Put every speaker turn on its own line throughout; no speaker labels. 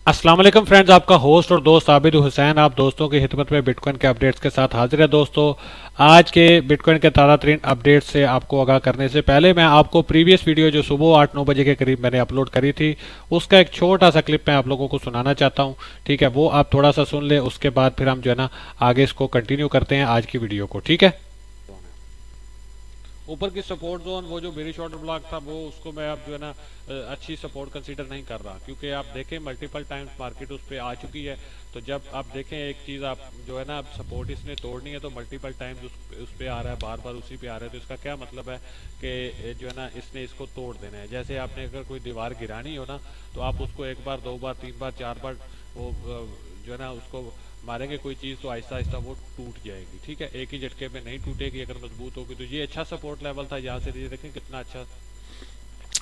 अस्सलाम वालेकुम फ्रेंड्स, आपका होस्ट और दोस्त आबिद हुसैन आप दोस्तों की खिदमत में बिटकॉइन के अपडेट्स के साथ हाजिर है। दोस्तों, आज के बिटकॉइन के ताज़ा तरीन अपडेट्स से आपको आगाह करने से पहले मैं आपको प्रीवियस वीडियो जो सुबह 8-9 बजे के करीब मैंने अपलोड करी थी उसका एक छोटा सा क्लिप मैं आप लोगों को सुनाना चाहता हूं। ठीक है, वो आप थोड़ा सा सुन ले, उसके बाद फिर हम जो है ना आगे इसको कंटिन्यू करते हैं आज की वीडियो को। ठीक है, ऊपर की सपोर्ट जोन वो जो वेरी शॉर्ट ब्लॉक था वो उसको मैं अब जो है ना अच्छी सपोर्ट कंसीडर नहीं कर रहा, क्योंकि आप देखें मल्टीपल टाइम्स मार्केट उस पर आ चुकी है। तो जब आप देखें एक चीज़ आप जो है ना अब सपोर्ट इसने तोड़नी है तो मल्टीपल टाइम्स उस पर आ रहा है, बार बार उसी पे आ रहा है, तो इसका क्या मतलब है कि जो है ना इसने इसको तोड़ देना है। जैसे आपने अगर कोई दीवार गिरानी हो ना तो आप उसको एक बार, दो बार, तीन बार, चार बार वो जो है ना उसको मारेंगे कोई चीज़ तो आहिस्ता आहिस्ता वो टूट जाएगी। ठीक है, एक ही झटके में नहीं टूटेगी, अगर मजबूत होगी। तो ये अच्छा सपोर्ट लेवल था, यहाँ से ये देखें कितना अच्छा।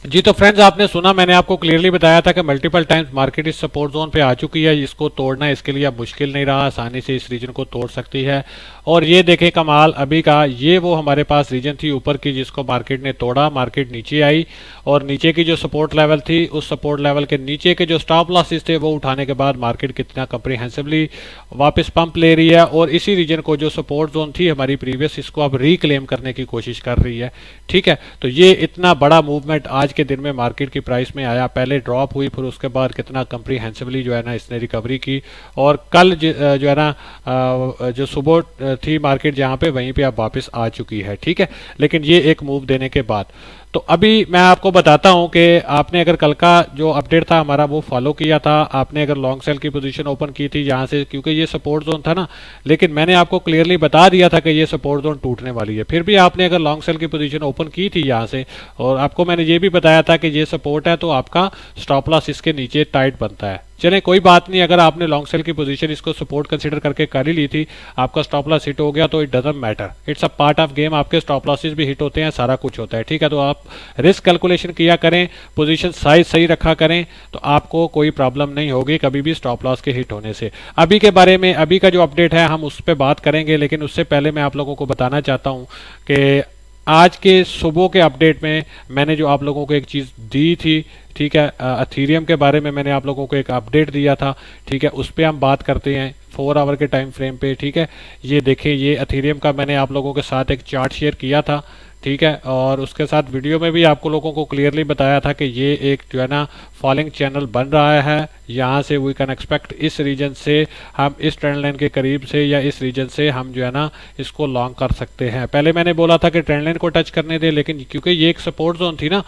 जी तो फ्रेंड्स, आपने सुना, मैंने आपको क्लियरली बताया था कि मल्टीपल टाइम्स मार्केट इस सपोर्ट जोन पे आ चुकी है। इसको तोड़ना इसके लिए अब मुश्किल नहीं रहा, आसानी से इस रीजन को तोड़ सकती है। और ये देखें कमाल अभी का, ये वो हमारे पास रीजन थी ऊपर की जिसको मार्केट ने तोड़ा, मार्केट नीचे आई और नीचे की जो सपोर्ट लेवल थी उस सपोर्ट लेवल के नीचे के जो स्टॉप लॉसेस थे वो उठाने के बाद मार्केट कितना कंप्रीहेंसिवली वापस पंप ले रही है और इसी रीजन को जो सपोर्ट जोन थी हमारी प्रीवियस, इसको अब रिक्लेम करने की कोशिश कर रही है। ठीक है, तो ये इतना बड़ा मूवमेंट आज के दिन में मार्केट की प्राइस में आया। पहले ड्रॉप हुई, फिर उसके बाद कितना कंप्रीहेंसिवली जो है ना इसने रिकवरी की और कल जो है ना जो सुबह थी मार्केट जहां पे, वहीं पे अब वापस आ चुकी है। ठीक है, लेकिन ये एक मूव देने के बाद तो अभी मैं आपको बताता हूं कि आपने अगर कल का जो अपडेट था हमारा वो फॉलो किया था, आपने अगर लॉन्ग सेल की पोजीशन ओपन की थी यहां से, क्योंकि ये सपोर्ट जोन था ना, लेकिन मैंने आपको क्लियरली बता दिया था कि ये सपोर्ट जोन टूटने वाली है। फिर भी आपने अगर लॉन्ग सेल की पोजीशन ओपन की थी यहां से, और आपको मैंने ये भी बताया था कि ये सपोर्ट है तो आपका स्टॉप लॉस इसके नीचे टाइट बनता है। चले कोई बात नहीं, अगर आपने लॉन्ग सेल की पोजीशन इसको सपोर्ट कंसीडर करके कर ही ली थी, आपका स्टॉप लॉस हिट हो गया तो it doesn't matter, it's a part of game. आपके स्टॉप लॉसेस भी हिट होते हैं, सारा कुछ होता है। ठीक है, तो आप रिस्क कैलकुलेशन किया करें, पोजीशन साइज सही रखा करें, तो आपको कोई प्रॉब्लम नहीं होगी कभी भी स्टॉप लॉस के हिट होने से। अभी के बारे में, अभी का जो अपडेट है हम उस पर बात करेंगे, लेकिन उससे पहले मैं आप लोगों को बताना चाहता हूं कि आज के सुबह के अपडेट में मैंने जो आप लोगों को एक चीज़ दी थी, ठीक है, अथीरियम के बारे में मैंने आप लोगों को एक अपडेट दिया था। ठीक है, उस पर हम बात करते हैं 4 आवर के टाइम फ्रेम पे। ठीक है, ये देखें, ये अथीरियम का मैंने आप लोगों के साथ एक चार्ट शेयर किया था। ठीक है, और उसके साथ वीडियो में भी आपको लोगों को क्लियरली बताया था कि ये एक जो है ना फॉलिंग चैनल बन रहा है, यहाँ से वी कैन एक्सपेक्ट इस रीजन से हम इस ट्रेंड लाइन के करीब से या इस रीजन से हम जो है ना इसको लॉन्ग कर सकते हैं। पहले मैंने बोला था कि ट्रेंड लाइन को टच करने दे, लेकिन क्योंकि ये एक सपोर्ट जोन थी ना,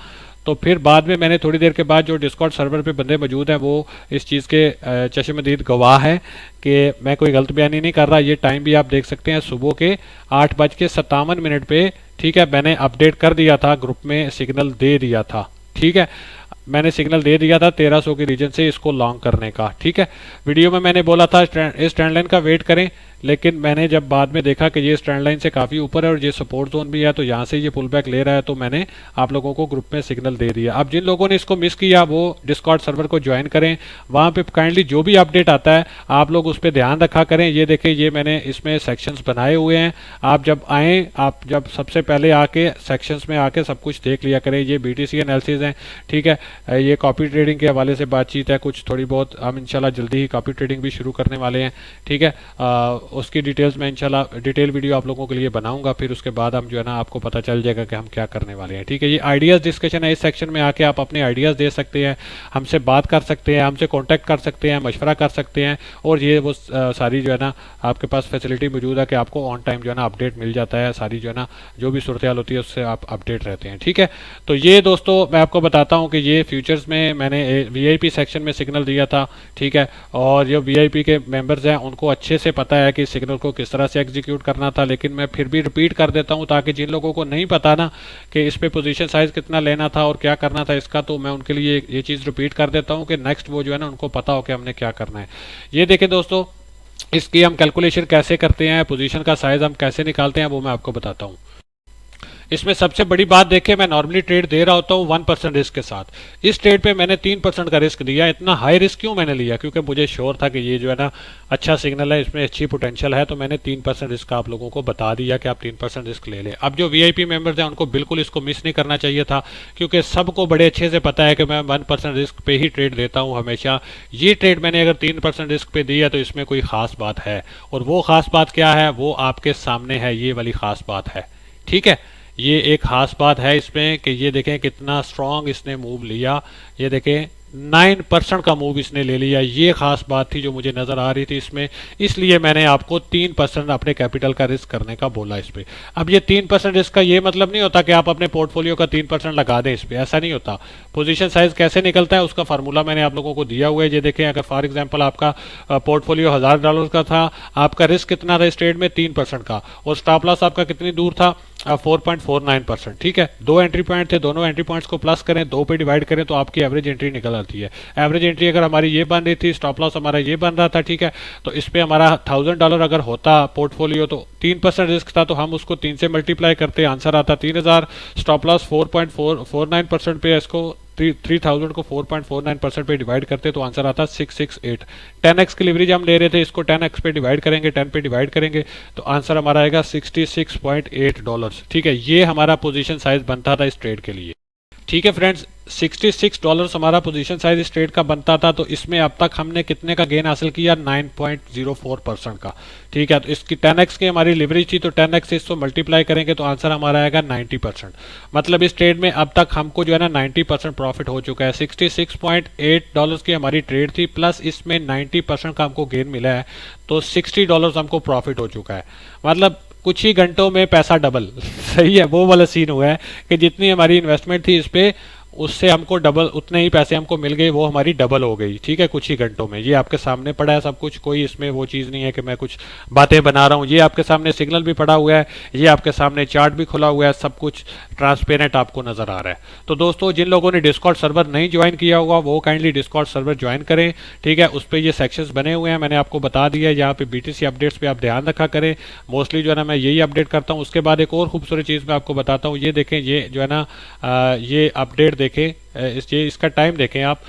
तो फिर बाद में मैंने थोड़ी देर के बाद, जो डिस्कॉर्ड सर्वर पे बंदे मौजूद हैं वो इस चीज़ के चश्मदीद गवाह है कि मैं कोई गलत बयानी नहीं कर रहा। ये टाइम भी आप देख सकते हैं, सुबह के 8:57 पे। ठीक है, मैंने अपडेट कर दिया था, ग्रुप में सिग्नल दे दिया था। ठीक है, मैंने सिग्नल दे दिया था 1300 के रीजन से इसको लॉन्ग करने का। ठीक है, वीडियो में मैंने बोला था इस ट्रेंड लाइन का वेट करें, लेकिन मैंने जब बाद में देखा कि ये ट्रेंड लाइन से काफ़ी ऊपर है और ये सपोर्ट जोन भी है, तो यहाँ से ये पुल बैक ले रहा है, तो मैंने आप लोगों को ग्रुप में सिग्नल दे दिया। अब जिन लोगों ने इसको मिस किया वो डिस्कॉर्ड सर्वर को ज्वाइन करें, वहाँ पे काइंडली जो भी अपडेट आता है आप लोग उस पर ध्यान रखा करें। ये देखें, ये मैंने इसमें सेक्शंस बनाए हुए हैं, आप जब आएँ, आप जब सबसे पहले आके सेक्शंस में आके सब कुछ देख लिया करें। ये BTC एनालिसिस हैं। ठीक है, ये कॉपी ट्रेडिंग के हवाले से बातचीत है कुछ थोड़ी बहुत, हम इंशाल्लाह जल्दी ही कॉपी ट्रेडिंग भी शुरू करने वाले हैं। ठीक है, उसकी डिटेल्स में इंशाल्लाह डिटेल वीडियो आप लोगों के लिए बनाऊंगा, फिर उसके बाद हम जो है ना आपको पता चल जाएगा कि हम क्या करने वाले हैं। ठीक है, ये आइडियाज़ डिस्कशन है, इस सेक्शन में आके आप अपने आइडियाज़ दे सकते हैं, हमसे बात कर सकते हैं, हमसे कॉन्टैक्ट कर सकते हैं, मशवरा कर सकते हैं, और ये वो सारी जो है ना आपके पास फैसिलिटी मौजूद है कि आपको ऑन टाइम जो है ना अपडेट मिल जाता है, सारी जो है ना जो भी सूरत हाल होती है उससे आप अपडेट रहते हैं। ठीक है, तो ये दोस्तों मैं आपको बताता हूँ कि ये फ्यूचर्स में मैंने VIP सेक्शन में सिग्नल दिया था। ठीक है, और जो VIP के मेंबर्स हैं उनको अच्छे से पता है कि सिग्नल को किस तरह से एग्जीक्यूट करना था, लेकिन मैं फिर भी रिपीट कर देता हूं ताकि जिन लोगों को नहीं पता ना कि इस पे पोजीशन साइज कितना लेना था और क्या करना था इसका, तो मैं उनके लिए ये चीज़ रिपीट कर देता हूं कि नेक्स्ट वो जो है ना उनको पता हो कि हमने क्या करना है। ये देखें दोस्तों, इसकी हम कैलकुलेशन कैसे करते हैं, पोजीशन का साइज हम कैसे निकालते हैं, वो मैं आपको बताता हूँ। इसमें सबसे बड़ी बात देखिए, मैं नॉर्मली ट्रेड दे रहा होता हूँ 1% रिस्क के साथ। इस ट्रेड पे मैंने 3% का रिस्क दिया। इतना हाई रिस्क क्यों मैंने लिया? क्योंकि मुझे श्योर था कि ये जो है ना अच्छा सिग्नल है, इसमें अच्छी पोटेंशियल है, तो मैंने 3% रिस्क आप लोगों को बता दिया कि आप 3% रिस्क ले लें। अब जो वीआईपी मेंबर्स हैं उनको बिल्कुल इसको मिस नहीं करना चाहिए था, क्योंकि सबको बड़े अच्छे से पता है कि मैं 1% रिस्क पे ही ट्रेड देता हूँ हमेशा। ये ट्रेड मैंने अगर 3% रिस्क पे दी है तो इसमें कोई खास बात है, और वो खास बात क्या है वो आपके सामने है, ये वाली खास बात है। ठीक है, ये एक खास बात है इसमें कि ये देखें कितना स्ट्रांग इसने मूव लिया। ये देखें 9% का मूव इसने ले लिया। ये खास बात थी जो मुझे नजर आ रही थी इसमें, इसलिए मैंने आपको 3% अपने कैपिटल का रिस्क करने का बोला इस पे। अब ये 3% रिस्क का ये मतलब नहीं होता कि आप अपने पोर्टफोलियो का 3% लगा दें इस पे, ऐसा नहीं होता। पोजीशन साइज कैसे निकलता है उसका फार्मूला मैंने आप लोगों को दिया हुआ है। ये देखें, अगर फॉर एग्जाम्पल आपका पोर्टफोलियो $1000 का था, आपका रिस्क कितना था इस ट्रेड में? 3% का, और स्टॉप लॉस आपका कितनी दूर था? 4.49%। ठीक है, दो एंट्री पॉइंट थे, दोनों एंट्री पॉइंट्स को प्लस करें, 2 पे डिवाइड करें तो आपकी एवरेज एंट्री निकल आती है। एवरेज एंट्री अगर हमारी ये बन रही थी, स्टॉप लॉस हमारा ये बन रहा था, ठीक है, तो इस पे हमारा $1000 अगर होता पोर्टफोलियो, तो 3% रिस्क था तो हम उसको 3 से मल्टीप्लाई करते, आंसर आता 3000। स्टॉप लॉस 4.49% पे, इसको 3000 को 4.49% पे डिवाइड करते तो आंसर आता 668। 10x की लिवरेज हम ले रहे थे, इसको 10x पे डिवाइड करेंगे, 10 पे डिवाइड करेंगे तो आंसर हमारा आएगा $66.8। ठीक है, ये हमारा पोजीशन साइज बनता था इस ट्रेड के लिए। ठीक है फ्रेंड्स, $66 हमारा पोजीशन साइज इस ट्रेड का बनता था, तो इसमें अब तक हमने कितने का गेन हासिल किया? 9.04% का। ठीक है, तो इसकी 10x की हमारी लिवरेज थी, तो 10x से इसको मल्टीप्लाई करेंगे तो आंसर हमारा आएगा 90%। मतलब इस ट्रेड में अब तक हमको जो है ना 90% प्रॉफिट हो चुका है। $66.8 की हमारी ट्रेड थी, प्लस इसमें 90% का हमको गेन मिला है, तो $60 हमको प्रॉफिट हो चुका है। मतलब कुछ ही घंटों में पैसा डबल। सही है, वो वाला सीन हुआ है कि जितनी हमारी इन्वेस्टमेंट थी इस पे, उससे हमको डबल, उतने ही पैसे हमको मिल गए, वो हमारी डबल हो गई। ठीक है, कुछ ही घंटों में। ये आपके सामने पड़ा है सब कुछ, कोई इसमें वो चीज़ नहीं है कि मैं कुछ बातें बना रहा हूँ। ये आपके सामने सिग्नल भी पड़ा हुआ है, ये आपके सामने चार्ट भी खुला हुआ है, सब कुछ ट्रांसपेरेंट आपको नजर आ रहा है। तो दोस्तों, जिन लोगों ने डिस्कॉर्ड सर्वर नहीं ज्वाइन किया होगा वो काइंडली डिस्कॉर्ड सर्वर ज्वाइन करें। ठीक है, उस पर ये सेक्शंस बने हुए हैं, मैंने आपको बता दिया है। यहाँ पे बीटीसी अपडेट्स पे आप ध्यान रखा करें, मोस्टली जो है ना मैं यही अपडेट करता हूँ। उसके बाद एक और खूबसूरत चीज़ मैं आपको बताता हूँ। ये देखें, ये जो है ना ये अपडेट देखें, इसका टाइम देखें आप।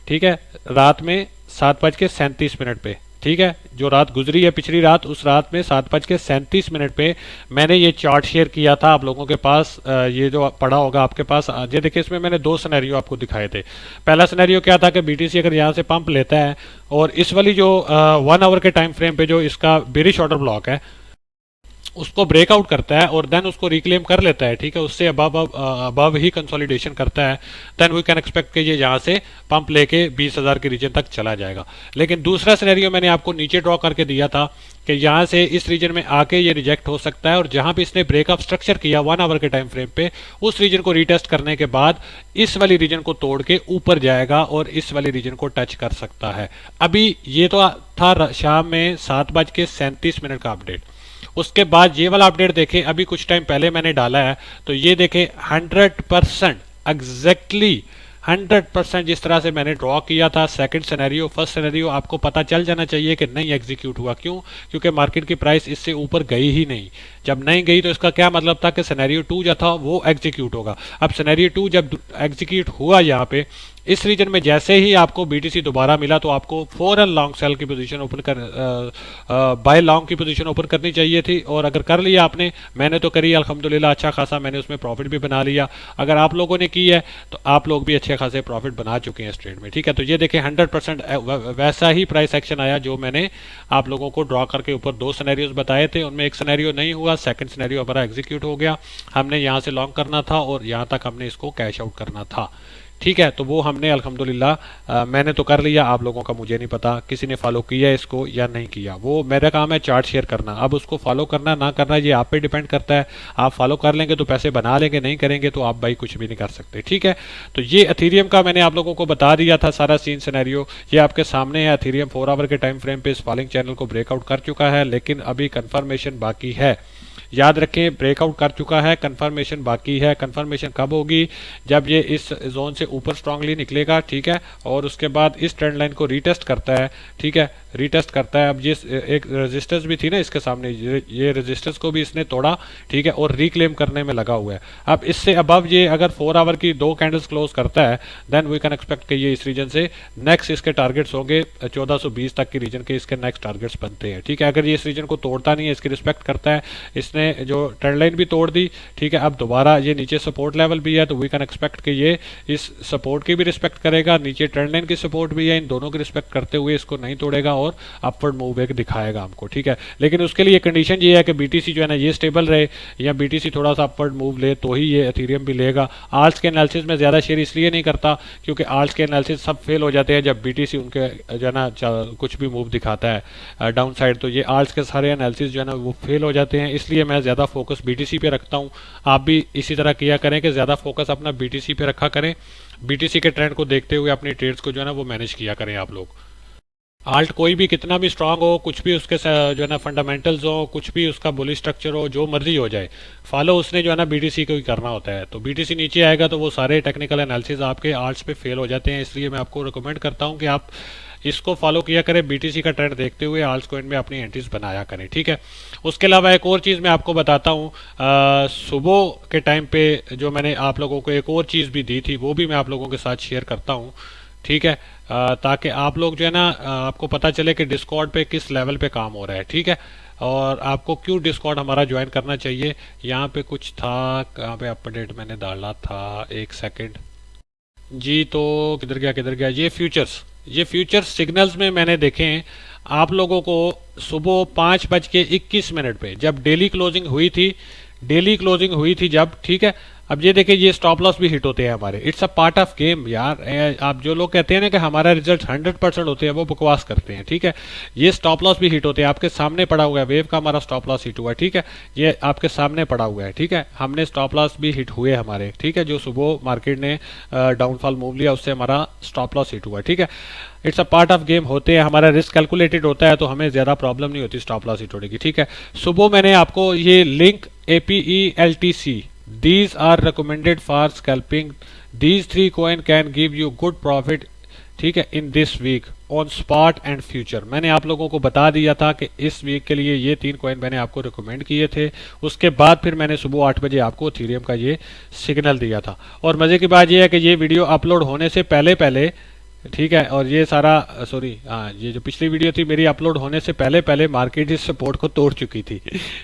ठीक है, रात में 7:37 पे, ठीक है, जो रात गुजरी है पिछली रात, उस रात में 7:37 पे मैंने ये चार्ट शेयर किया था आप लोगों के पास। ये जो पड़ा होगा आपके पास, ये देखिए, इसमें मैंने 2 सिनेरियो आपको दिखाए थे। पहला सिनेरियो क्या था कि बीटीसी अगर यहाँ से पंप लेता है और इस वाली जो 1 आवर के टाइम फ्रेम पे जो इसका बेरिश ऑर्डर ब्लॉक है उसको ब्रेकआउट करता है और देन उसको रिक्लेम कर लेता है, ठीक है, उससे अबव ही कंसोलिडेशन करता है, देन वी कैन एक्सपेक्ट कि ये यहाँ से पंप लेके 20,000 के रीजन तक चला जाएगा। लेकिन दूसरा सिनेरियो मैंने आपको नीचे ड्रॉ करके दिया था कि यहाँ से इस रीजन में आके ये रिजेक्ट हो सकता है, और जहाँ पे इसने ब्रेकअप स्ट्रक्चर किया 1 आवर के टाइम फ्रेम पे, उस रीजन को रीटेस्ट करने के बाद इस वाली रीजन को तोड़ के ऊपर जाएगा और इस वाली रीजन को टच कर सकता है। अभी ये तो था शाम में 7:37 का अपडेट। उसके बाद ये वाला अपडेट देखें, अभी कुछ टाइम पहले मैंने डाला है, तो ये देखें 100% एग्जैक्टली 100% जिस तरह से मैंने ड्रॉ किया था। सेकंड सिनेरियो, फर्स्ट सिनेरियो आपको पता चल जाना चाहिए कि नहीं एग्जीक्यूट हुआ। क्यों? क्योंकि मार्केट की प्राइस इससे ऊपर गई ही नहीं। जब नहीं गई तो इसका क्या मतलब था कि सिनेरियो 2 जो था वो एग्जीक्यूट होगा। अब सिनेरियो 2 जब एग्जीक्यूट हुआ यहाँ पे इस रीजन में, जैसे ही आपको बीटीसी दोबारा मिला तो आपको फौरन लॉन्ग सेल की पोजीशन ओपन कर बाय लॉन्ग की पोजीशन ओपन करनी चाहिए थी, और अगर कर लिया आपने, मैंने तो करी अल्हम्दुलिल्लाह, अच्छा खासा मैंने उसमें प्रॉफिट भी बना लिया। अगर आप लोगों ने की है तो आप लोग भी अच्छे खासे प्रॉफिट बना चुके हैं इस ट्रेड में। ठीक है, तो ये देखें 100% वैसा ही प्राइस एक्शन आया जो मैंने आप लोगों को ड्रॉ करके ऊपर 2 सिनेरियोज बताए थे, उनमें एक सिनेरियो नहीं हुआ, सेकंड सिनेरियो हमारा एग्जीक्यूट हो गया। हमने यहाँ से लॉन्ग करना था और यहाँ तक हमने इसको कैश आउट करना था। ठीक है, तो वो हमने अल्हम्दुलिल्लाह मैंने तो कर लिया, आप लोगों का मुझे नहीं पता किसी ने फॉलो किया इसको या नहीं किया। वो मेरा काम है चार्ट शेयर करना, अब उसको फॉलो करना ना करना ये आप पे डिपेंड करता है। आप फॉलो कर लेंगे तो पैसे बना लेंगे, नहीं करेंगे तो आप भाई कुछ भी नहीं कर सकते। ठीक है, तो ये एथेरियम का मैंने आप लोगों को बता दिया था सारा सीन सिनेरियो, ये आपके सामने है। एथेरियम 4 आवर के टाइम फ्रेम पे इस फॉलिंग चैनल को ब्रेकआउट कर चुका है, लेकिन अभी कंफर्मेशन बाकी है। याद रखें ब्रेकआउट कर चुका है, कंफर्मेशन बाकी है। कंफर्मेशन कब होगी? जब ये इस जोन से ऊपर स्ट्रांगली निकलेगा, ठीक है, और उसके बाद इस ट्रेंड लाइन को रीटेस्ट करता है, ठीक है, रीटेस्ट करता है। अब ये एक रेजिस्टेंस भी थी ना इसके सामने, ये रेजिस्टेंस को भी इसने तोड़ा, ठीक है, और रिक्लेम करने में लगा हुआ है। अब इससे अबव ये अगर 4 आवर की 2 कैंडल्स क्लोज करता है, देन वी कैन एक्सपेक्ट कि ये इस रीजन से नेक्स्ट इसके टारगेट्स होंगे 1420 तक के रीजन के इसके नेक्स्ट टारगेट्स बनते हैं, ठीक है। अगर ये इस रीजन को तोड़ता नहीं है, इसकी रिस्पेक्ट करता है, इसने जो ट्रेंड लाइन भी तोड़ दी, ठीक है, अब दोबारा ये नीचे सपोर्ट लेवल भी है, तो वी कैन एक्सपेक्ट कि ये इस सपोर्ट की भी रिस्पेक्ट करेगा, नीचे ट्रेंड लाइन की सपोर्ट भी है, इन दोनों की रिस्पेक्ट करते हुए इसको नहीं तोड़ेगा और अपवर्ड मूव एक दिखाएगा हमको, ठीक है। लेकिन उसके लिए कंडीशन ये है कि बीटीसी जो है ना ये स्टेबल रहे, या बीटीसी थोड़ा सा अपवर्ड मूव ले तो ही ये एथेरियम भी लेगा। आल्ट्स के एनालिसिस में ज़्यादा शेयर इसलिए नहीं करता क्योंकि आल्ट्स के एनालिसिस सब फेल हो जाते हैं जब बीटीसी उनके जो है ना कुछ भी मूव दिखाता है डाउन साइड, तो ये आल्ट्स के सारे एनालिसिस जो है ना वो फेल हो जाते हैं, इसलिए मैं ज़्यादा फोकस बीटीसी पे रखता हूँ। आप भी इसी तरह किया करें कि ज़्यादा फोकस अपना बीटीसी पे रखा करें, बीटीसी के ट्रेंड को देखते हुए अपनी ट्रेड्स को जो है ना वो मैनेज किया करें आप लोग। आल्ट कोई भी कितना भी स्ट्रांग हो, कुछ भी उसके जो है ना फंडामेंटल्स हो, कुछ भी उसका बुलिश स्ट्रक्चर हो, जो मर्जी हो जाए, फॉलो उसने जो है ना बीटीसी को ही करना होता है। तो बीटीसी नीचे आएगा तो वो सारे टेक्निकल एनालिसिस आपके आल्ट्स पे फेल हो जाते हैं, इसलिए मैं आपको रिकमेंड करता हूँ कि आप इसको फॉलो किया करें, बीटीसी का ट्रेंड देखते हुए आल्ट्स कॉइन में अपनी एंट्रीज बनाया करें, ठीक है। उसके अलावा एक और चीज़ मैं आपको बताता हूँ, सुबह के टाइम पे जो मैंने आप लोगों को एक और चीज़ भी दी थी वो भी मैं आप लोगों के साथ शेयर करता हूँ, ठीक है, ताकि आप लोग जो है ना आपको पता चले कि डिस्कॉर्ड पे किस लेवल पे काम हो रहा है, ठीक है, और आपको क्यों डिस्कॉर्ड हमारा ज्वाइन करना चाहिए। यहाँ पे कुछ था, कहाँ पे अपडेट मैंने डाला था, एक सेकंड जी, तो किधर गया, ये फ्यूचर्स सिग्नल्स में मैंने देखे हैं आप लोगों को सुबह 5:21 पे जब डेली क्लोजिंग हुई थी जब, ठीक है। अब ये देखिए ये स्टॉप लॉस भी हिट होते हैं हमारे, it's a part of game यार। आप जो लोग कहते हैं ना कि हमारा रिजल्ट 100% होते हैं, वो बकवास करते हैं, ठीक है। ये स्टॉप लॉस भी हिट होते हैं, आपके सामने पड़ा हुआ है, वेव का हमारा स्टॉप लॉस हिट हुआ है, ठीक है, ये आपके सामने पड़ा हुआ है, ठीक है। हमने स्टॉप लॉस भी हिट हुए हमारे, ठीक है, जो सुबह मार्केट ने डाउनफॉल मूव लिया उससे हमारा स्टॉप लॉस हिट हुआ है, ठीक है। It's a part of game होते हैं, हमारा रिस्क कैलकुलेटेड होता है, तो हमें ज़्यादा प्रॉब्लम नहीं होती स्टॉप लॉस हिट होने की, ठीक है। सुबह मैंने आपको ये link APELTC, these are recommended for scalping, these 3 coin can give you good profit, ठीक है, in this week on spot and future. मैंने आप लोगों को बता दिया था कि इस वीक के लिए ये 3 कॉइन मैंने आपको रिकमेंड किए थे, उसके बाद फिर मैंने सुबह 8 बजे आपको इथेरियम का ये सिग्नल दिया था। और मज़े की बात ये है कि ये वीडियो अपलोड होने से पहले, ठीक है, और ये सारा हाँ, ये जो पिछली वीडियो थी मेरी अपलोड होने से पहले मार्केट इस सपोर्ट को तोड़ चुकी थी,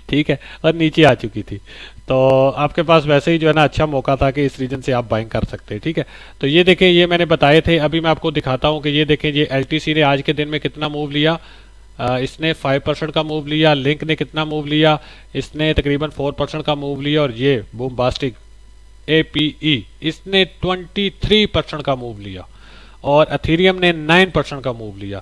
ठीक है, और नीचे आ चुकी थी, तो आपके पास वैसे ही जो है ना अच्छा मौका था कि इस रीजन से आप बाइंग कर सकते हैं, ठीक है। तो ये देखें, ये मैंने बताए थे, अभी मैं आपको दिखाता हूँ कि ये देखें ये LTC ने आज के दिन में कितना मूव लिया, इसने 5% का मूव लिया, लिंक ने कितना मूव लिया, इसने तकरीबन 4% का मूव लिया, और ये बूमबास्टिक APE इसने 23% का मूव लिया, और एथेरियम ने 9% का मूव लिया।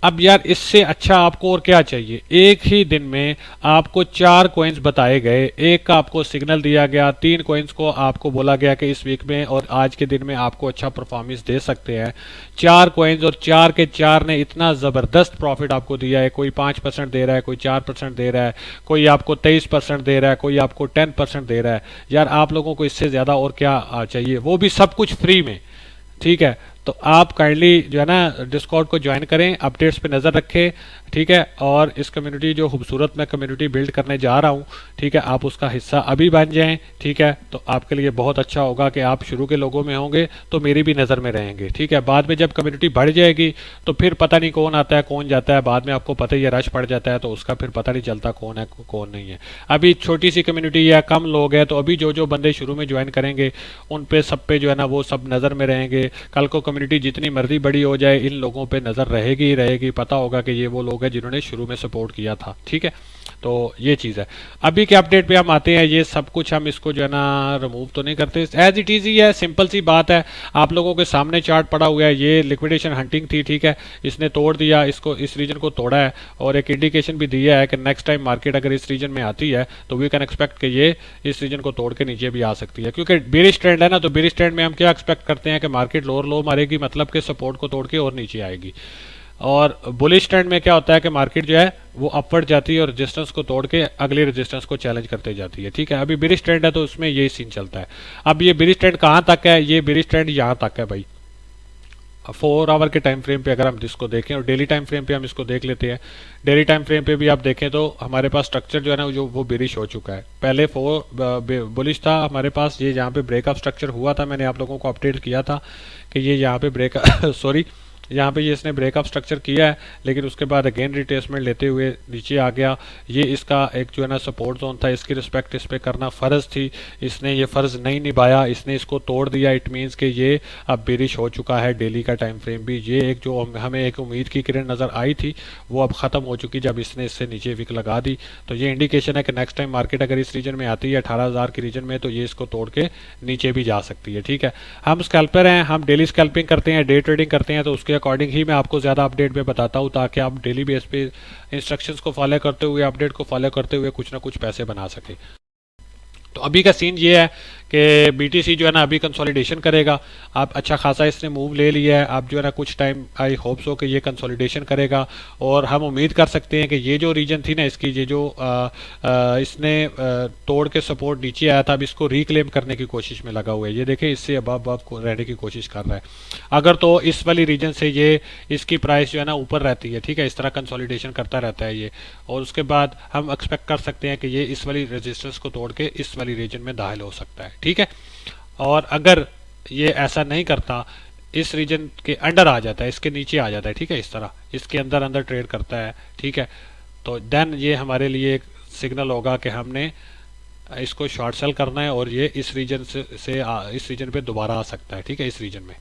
अब यार इससे अच्छा आपको और क्या चाहिए, एक ही दिन में आपको 4 कॉइन्स बताए गए, एक का आपको सिग्नल दिया गया, 3 कॉइन्स को आपको बोला गया कि इस वीक में और आज के दिन में आपको अच्छा परफॉर्मेंस दे सकते हैं। 4 कॉइन्स और 4 के 4 ने इतना ज़बरदस्त प्रॉफिट आपको दिया है, कोई 5% दे रहा है, कोई 4% दे रहा है, कोई आपको 23% दे रहा है, कोई आपको 10% दे रहा है। यार आप लोगों को इससे ज़्यादा और क्या चाहिए, वो भी सब कुछ फ्री में, ठीक है। तो आप काइंडली जो है ना डिस्कॉर्ड को ज्वाइन करें, अपडेट्स पे नज़र रखें, ठीक है, और इस कम्युनिटी जो खूबसूरत मैं कम्युनिटी बिल्ड करने जा रहा हूँ, ठीक है, आप उसका हिस्सा अभी बन जाएं, ठीक है। तो आपके लिए बहुत अच्छा होगा कि आप शुरू के लोगों में होंगे तो मेरी भी नज़र में रहेंगे, ठीक है। बाद में जब कम्युनिटी बढ़ जाएगी तो फिर पता नहीं कौन आता है कौन जाता है, बाद में आपको पता ही है रश पड़ जाता है, तो उसका फिर पता नहीं चलता कौन है कौन नहीं है। अभी छोटी सी कम्युनिटी है, कम लोग हैं, तो अभी जो बंदे शुरू में ज्वाइन करेंगे उन पे सब पे जो है ना वो सब नज़र में रहेंगे। कल को कम्युनिटी जितनी मर्जी बड़ी हो जाए, इन लोगों पे नज़र रहेगी ही रहेगी, पता होगा कि ये वो लोग हैं जिन्होंने शुरू में सपोर्ट किया था, ठीक है। तो ये चीज़ है। अभी के अपडेट पे हम आते हैं, ये सब कुछ हम इसको जो है ना रिमूव तो नहीं करते, एज इट इज़ ही है, सिंपल सी बात है। आप लोगों के सामने चार्ट पड़ा हुआ है, ये लिक्विडेशन हंटिंग थी, ठीक है, इसने तोड़ दिया, इसको इस रीजन को तोड़ा है, और एक इंडिकेशन भी दिया है कि नेक्स्ट टाइम मार्केट अगर इस रीजन में आती है तो वी कैन एक्सपेक्ट कि ये इस रीजन को तोड़ के नीचे भी आ सकती है, क्योंकि बेरिश ट्रेंड है ना। तो बेरिश ट्रेंड में हम क्या एक्सपेक्ट करते हैं कि मार्केट लोअर लो मारेगी, मतलब कि सपोर्ट को तोड़ के और नीचे आएगी। और बुलिश ट्रेंड में क्या होता है कि मार्केट जो है वो अपवर्ड जाती है और रेजिस्टेंस को तोड़ के अगले रेजिस्टेंस को चैलेंज करते जाती है। ठीक है, अभी बेरिश ट्रेंड है तो उसमें यही सीन चलता है। अब ये बेरिश ट्रेंड कहाँ तक है? ये बेरिश ट्रेंड यहाँ तक है भाई। 4 आवर के टाइम फ्रेम पे अगर हम इसको देखें और डेली टाइम फ्रेम पे हम इसको देख लेते हैं, डेली टाइम फ्रेम पे भी आप देखें तो हमारे पास स्ट्रक्चर जो है ना जो वो बेरिश हो चुका है। पहले 4 बुलिश था हमारे पास, ये जहाँ पे ब्रेकअप स्ट्रक्चर हुआ था, मैंने आप लोगों को अपडेट किया था कि ये यहाँ पे ब्रेक सॉरी यहाँ पे ये इसने ब्रेकअप स्ट्रक्चर किया है, लेकिन उसके बाद अगेन रिट्रेसमेंट लेते हुए नीचे आ गया। ये इसका एक जो है ना सपोर्ट जोन था, इसकी रिस्पेक्ट इस पे करना फ़र्ज थी, इसने ये फ़र्ज नहीं निभाया, इसने इसको तोड़ दिया। इट मीन्स कि ये अब बेरिश हो चुका है। डेली का टाइम फ्रेम भी ये एक जो हमें एक उम्मीद की किरण नज़र आई थी वो अब ख़त्म हो चुकी जब इसने इससे नीचे विक लगा दी। तो ये इंडिकेशन है कि नेक्स्ट टाइम मार्केट अगर इस रीजन में आती है 18,000 के रीजन में, तो ये इसको तोड़ के नीचे भी जा सकती है। ठीक है, हम स्कैल्पर हैं, हम डेली स्कैल्पिंग करते हैं, डे ट्रेडिंग करते हैं, तो उसके अकॉर्डिंग ही मैं आपको ज़्यादा अपडेट में बताता हूँ ताकि आप डेली बेस पे इंस्ट्रक्शंस को फॉलो करते हुए, अपडेट को फॉलो करते हुए कुछ ना कुछ पैसे बना सके। तो अभी का सीन ये है कि बीटीसी जो है ना अभी कंसोलिडेशन करेगा। आप अच्छा खासा इसने मूव ले लिया है, आप जो है ना कुछ टाइम आई होप्स हो कि ये कंसोलिडेशन करेगा और हम उम्मीद कर सकते हैं कि ये जो रीजन थी ना इसकी, ये जो इसने तोड़ के सपोर्ट नीचे आया था, अब इसको रिक्लेम करने की कोशिश में लगा हुआ है। ये देखें इससे अब रहने की कोशिश कर रहा है। अगर तो इस वाली रीजन से ये इसकी प्राइस जो है ना ऊपर रहती है, ठीक है, इस तरह कंसोलिडेशन करता रहता है ये, और उसके बाद हम एक्सपेक्ट कर सकते हैं कि ये इस वाली रेजिस्टेंस को तोड़ के इस वाली रीजन में दाखिल हो सकता है। ठीक है, और अगर ये ऐसा नहीं करता, इस रीजन के अंडर आ जाता है, इसके नीचे आ जाता है, ठीक है, इस तरह इसके अंदर अंदर ट्रेड करता है, ठीक है, तो देन ये हमारे लिए एक सिग्नल होगा कि हमने इसको शॉर्ट सेल करना है और ये इस रीजन से इस रीजन पे दोबारा आ सकता है। ठीक है, इस रीजन में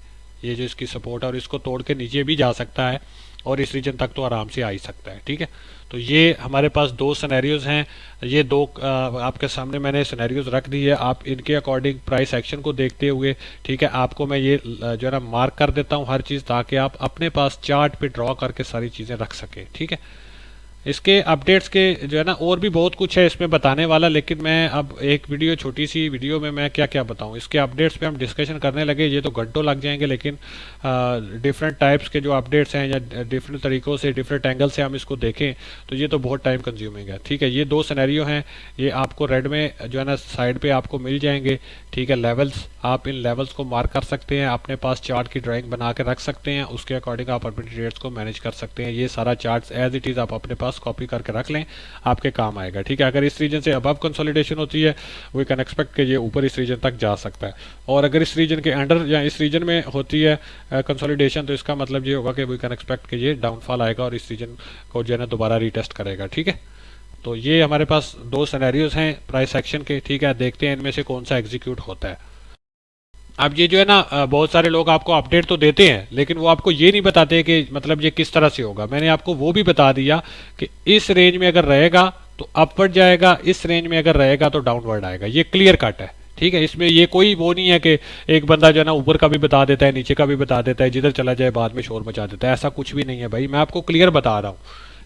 ये जो इसकी सपोर्ट है और इसको तोड़ के नीचे भी जा सकता है और इस रीजन तक तो आराम से आ ही सकता है। ठीक है, तो ये हमारे पास दो सिनेरियोज हैं, ये दो आपके सामने मैंने सिनेरियोज रख दी है। आप इनके अकॉर्डिंग प्राइस एक्शन को देखते हुए, ठीक है, आपको मैं ये जो है ना मार्क कर देता हूँ हर चीज़, ताकि आप अपने पास चार्ट पे ड्रॉ करके सारी चीज़ें रख सकें। ठीक है, इसके अपडेट्स के जो है ना और भी बहुत कुछ है इसमें बताने वाला, लेकिन मैं अब एक वीडियो, छोटी सी वीडियो में मैं क्या क्या बताऊं। इसके अपडेट्स पे हम डिस्कशन करने लगे ये तो घंटों लग जाएंगे, लेकिन डिफरेंट टाइप्स के जो अपडेट्स हैं या डिफरेंट तरीक़ों से, डिफरेंट एंगल से हम इसको देखें तो ये तो बहुत टाइम कंज्यूमिंग है। ठीक है, ये दो सिनेरियो हैं, ये आपको रेड में जो है ना साइड पर आपको मिल जाएंगे। ठीक है, लेवल्स, आप इन लेवल्स को मार्क कर सकते हैं, अपने पास चार्ट की ड्राइंग बना के रख सकते हैं, उसके अकॉर्डिंग आप अपने ट्रेड्स को मैनेज कर सकते हैं। ये सारा चार्ट एज इट इज़ आप अपने पास कॉपी करके रख लें, आपके काम आएगा। ठीक है, अगर इस रीजन से अबव कंसोलिडेशन होती है वी कैन एक्सपेक्ट कि ये ऊपर इस रीजन तक जा सकता है, और अगर इस रीजन के अंडर या इस रीजन में होती है कंसोलिडेशन तो इसका मतलब ये होगा कि वी कैन एक्सपेक्ट कि ये डाउनफॉल आएगा और इस रीजन को जो है ना दोबारा रीटेस्ट करेगा। ठीक है, तो ये हमारे पास दो सिनेरियोज हैं प्राइस एक्शन के। ठीक है, देखते हैं इनमें से कौन सा एग्जीक्यूट होता है। अब ये जो है ना बहुत सारे लोग आपको अपडेट तो देते हैं, लेकिन वो आपको ये नहीं बताते कि मतलब ये किस तरह से होगा। मैंने आपको वो भी बता दिया कि इस रेंज में अगर रहेगा तो अपवर्ड जाएगा, इस रेंज में अगर रहेगा तो डाउनवर्ड आएगा। ये क्लियर कट है। ठीक है, इसमें ये कोई वो नहीं है कि एक बंदा जो है ना ऊपर का भी बता देता है, नीचे का भी बता देता है, जिधर चला जाए बाद में शोर मचा देता है। ऐसा कुछ भी नहीं है भाई, मैं आपको क्लियर बता रहा हूँ,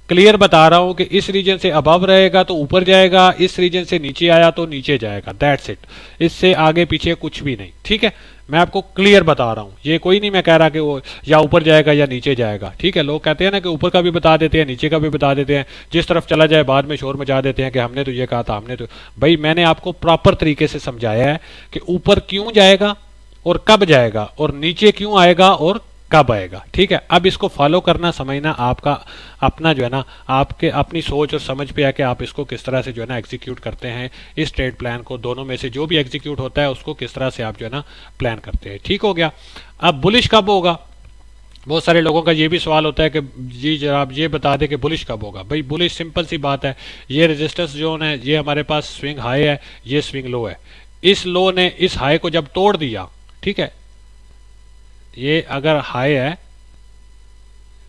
क्लियर बता रहा हूं कि इस रीजन से अबव रहेगा तो ऊपर जाएगा, इस रीजन से नीचे आया तो नीचे जाएगा, दैट्स इट। इससे आगे पीछे कुछ भी नहीं। ठीक है, मैं आपको क्लियर बता रहा हूं, ये कोई नहीं मैं कह रहा कि वो या ऊपर जाएगा या नीचे जाएगा। ठीक है, लोग कहते हैं ना कि ऊपर का भी बता देते हैं, नीचे का भी बता देते हैं, जिस तरफ चला जाए बाद में शोर मचा देते हैं कि हमने तो ये कहा था, हमने तो। भाई मैंने आपको प्रॉपर तरीके से समझाया है कि ऊपर क्यों जाएगा और कब जाएगा, और नीचे क्यों आएगा और कब आएगा। ठीक है, अब इसको फॉलो करना, समझना आपका अपना जो है ना, आपके अपनी सोच और समझ पे है कि आप इसको किस तरह से जो है ना एग्जीक्यूट करते हैं, इस ट्रेड प्लान को। दोनों में से जो भी एग्जीक्यूट होता है उसको किस तरह से आप जो है ना प्लान करते हैं। ठीक हो गया। अब बुलिश कब होगा, बहुत सारे लोगों का ये भी सवाल होता है कि जी जरा आप ये बता दें कि बुलिश कब होगा। भाई बुलिश सिंपल सी बात है, ये रेजिस्टेंस जोन है, ये हमारे पास स्विंग हाई है, ये स्विंग लो है। इस लो ने इस हाई को जब तोड़ दिया, ठीक है, ये अगर हाई है,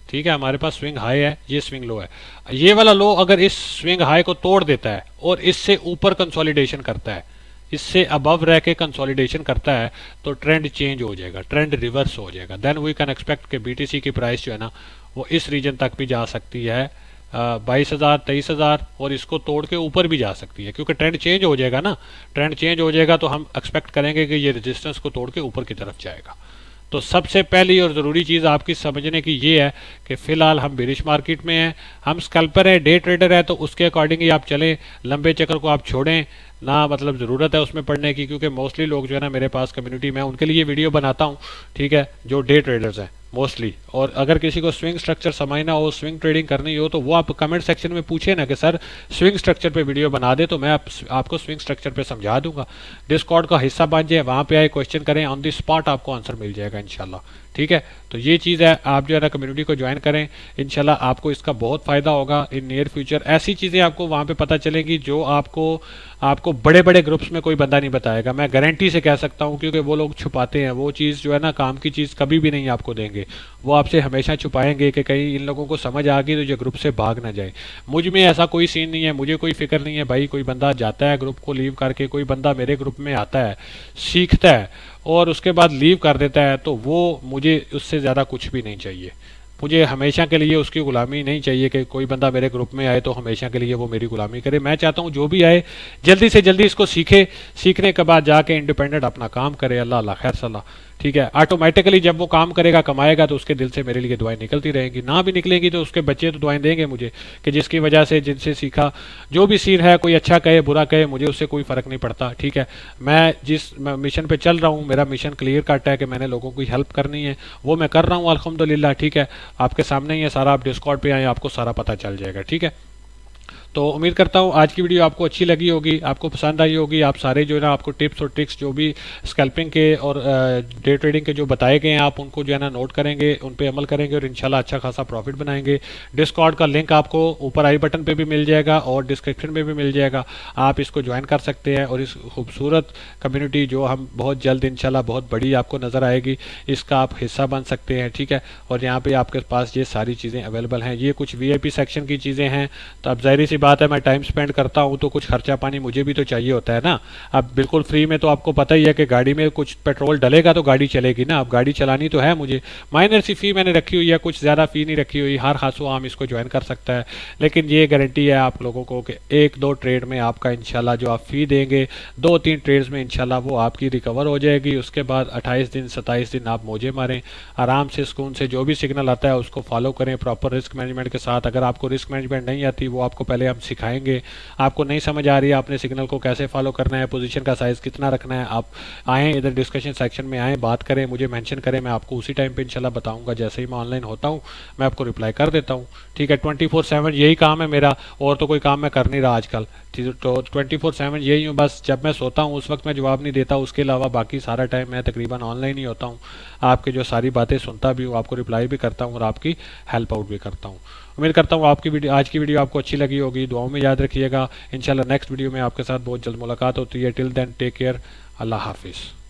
ठीक है, हमारे पास स्विंग हाई है, ये स्विंग लो है, ये वाला लो अगर इस स्विंग हाई को तोड़ देता है और इससे ऊपर कंसोलिडेशन करता है, इससे अबव रह के कंसोलिडेशन करता है, तो ट्रेंड चेंज हो जाएगा, ट्रेंड रिवर्स हो जाएगा। देन वी कैन एक्सपेक्ट कि बीटीसी की प्राइस जो है ना वो इस रीजन तक भी जा सकती है 22,000 23,000, और इसको तोड़ के ऊपर भी जा सकती है, क्योंकि ट्रेंड चेंज हो जाएगा ना। ट्रेंड चेंज हो जाएगा तो हम एक्सपेक्ट करेंगे कि ये रेजिस्टेंस को तोड़ के ऊपर की तरफ जाएगा। तो सबसे पहली और ज़रूरी चीज़ आपकी समझने की ये है कि फ़िलहाल हम बेरिश मार्केट में हैं, हम स्कल्पर है, डे ट्रेडर है, तो उसके अकॉर्डिंग ही आप चलें, लंबे चक्कर को आप छोड़ें ना, मतलब ज़रूरत है उसमें पढ़ने की, क्योंकि मोस्टली लोग जो है ना मेरे पास कम्युनिटी में उनके लिए वीडियो बनाता हूँ, ठीक है, जो डे ट्रेडर्स हैं मोस्टली। और अगर किसी को स्विंग स्ट्रक्चर समझना हो, स्विंग ट्रेडिंग करनी हो, तो वो आप कमेंट सेक्शन में पूछे ना कि सर स्विंग स्ट्रक्चर पे वीडियो बना दे, तो मैं आपको स्विंग स्ट्रक्चर पे समझा दूंगा। डिस्कॉर्ड का हिस्सा बन जाए, वहाँ पे आए, क्वेश्चन करें, ऑन द स्पॉट आपको आंसर मिल जाएगा इंशाल्लाह, ठीक है। तो ये चीज़ है, आप जो है ना कम्युनिटी को ज्वाइन करें, इंशाल्लाह आपको इसका बहुत फ़ायदा होगा इन नियर फ्यूचर। ऐसी चीज़ें आपको वहाँ पे पता चलेंगी जो आपको बड़े बड़े ग्रुप्स में कोई बंदा नहीं बताएगा, मैं गारंटी से कह सकता हूँ, क्योंकि वो लोग छुपाते हैं। वो चीज़ जो है ना काम की चीज़ कभी भी नहीं आपको देंगे, वो आपसे हमेशा छुपाएंगे कि कहीं इन लोगों को समझ आ गई तो ये ग्रुप से भाग ना जाए। मुझ में ऐसा कोई सीन नहीं है, मुझे कोई फिक्र नहीं है भाई, कोई बंदा जाता है ग्रुप को लीव करके, कोई बंदा मेरे ग्रुप में आता है, सीखता है और उसके बाद लीव कर देता है, तो वो मुझे उससे ज़्यादा कुछ भी नहीं चाहिए। मुझे हमेशा के लिए उसकी गुलामी नहीं चाहिए कि कोई बंदा मेरे ग्रुप में आए तो हमेशा के लिए वो मेरी गुलामी करे। मैं चाहता हूँ जो भी आए जल्दी से जल्दी इसको सीखे, सीखने के बाद जाके इंडिपेंडेंट अपना काम करे। अल्लाह अल्लाह खैर सलाह, ठीक है। ऑटोमेटिकली जब वो काम करेगा, कमाएगा, तो उसके दिल से मेरे लिए दुआएं निकलती रहेंगी, ना भी निकलेंगी तो उसके बच्चे तो दुआएं देंगे मुझे, कि जिसकी वजह से, जिनसे सीखा। जो भी सीन है, कोई अच्छा कहे बुरा कहे, मुझे उससे कोई फर्क नहीं पड़ता, ठीक है। मैं जिस मिशन पे चल रहा हूँ, मेरा मिशन क्लियर कट है कि मैंने लोगों की हेल्प करनी है, वो मैं कर रहा हूँ अल्हम्दुलिल्लाह, ठीक है। आपके सामने ही है सारा, आप डिस्कॉर्ड पे आए, आपको सारा पता चल जाएगा, ठीक है। तो उम्मीद करता हूँ आज की वीडियो आपको अच्छी लगी होगी, आपको पसंद आई होगी। आप सारे जो है ना, आपको टिप्स और ट्रिक्स जो भी स्कैल्पिंग के और डे ट्रेडिंग के जो बताए गए हैं, आप उनको जो है ना नोट करेंगे, उन पे अमल करेंगे और इंशाल्लाह अच्छा खासा प्रॉफिट बनाएंगे। डिस्कॉर्ड का लिंक आपको ऊपर आई बटन पे भी मिल जाएगा और डिस्क्रिप्शन में भी मिल जाएगा, आप इसको ज्वाइन कर सकते हैं। और इस खूबसूरत कम्युनिटी जो हम बहुत जल्द इंशाल्लाह बहुत बड़ी आपको नज़र आएगी, इसका आप हिस्सा बन सकते हैं, ठीक है। और यहाँ पे आपके पास ये सारी चीज़ें अवेलेबल हैं। ये कुछ VIP सेक्शन की चीज़ें हैं, तो अब ज़ाहिर सी बात है, मैं टाइम स्पेंड करता हूं तो कुछ खर्चा पानी मुझे भी तो चाहिए होता है ना। अब बिल्कुल फ्री में तो आपको पता ही है कि गाड़ी में कुछ पेट्रोल डलेगा तो गाड़ी चलेगी ना, अब गाड़ी चलानी तो है मुझे। माइनर सी फी मैंने रखी हुई है, कुछ ज़्यादा फी नहीं रखी हुई, हर खासो आम इसको ज्वाइन कर सकता है। लेकिन ये गारंटी है आप लोगों को कि 1-2 ट्रेड में आपका इंशाल्लाह जो आप फी देंगे, 2-3 ट्रेड्स में इंशाल्लाह वो आपकी रिकवर हो जाएगी। उसके बाद 28 दिन 27 दिन आप मौजे मारें आराम से, सुकून से। जो भी सिग्नल आता है उसको फॉलो करें प्रॉपर रिस्क मैनेजमेंट के साथ। अगर आपको रिस्क मैनेजमेंट नहीं आती, वो आपको पहले हम सिखाएंगे। आपको नहीं समझ आ रही है आपने सिग्नल को कैसे फॉलो करना है, पोजीशन का साइज कितना रखना है, आप आएँ इधर डिस्कशन सेक्शन में आएँ, बात करें, मुझे मेंशन करें, मैं आपको उसी टाइम पे इंशाल्लाह बताऊंगा। जैसे ही मैं ऑनलाइन होता हूँ मैं आपको रिप्लाई कर देता हूँ, ठीक है। 24/7 यही काम है मेरा, और तो कोई काम मैं कर नहीं रहा आजकल, तो 24/7 यही हूँ। बस जब मैं सोता हूँ उस वक्त मैं जवाब नहीं देता, उसके अलावा बाकी सारा टाइम मैं तकरीबन ऑनलाइन ही होता हूँ। आपके जो सारी बातें सुनता भी हूँ, आपको रिप्लाई भी करता हूँ और आपकी हेल्प आउट भी करता हूँ। उम्मीद करता हूँ आपकी वीडियो, आज की वीडियो आपको अच्छी लगी होगी। दुआओं में याद रखिएगा। इंशाल्लाह नेक्स्ट वीडियो में आपके साथ बहुत जल्द मुलाकात होती है। टिल देन टेक केयर, अल्लाह हाफिज़।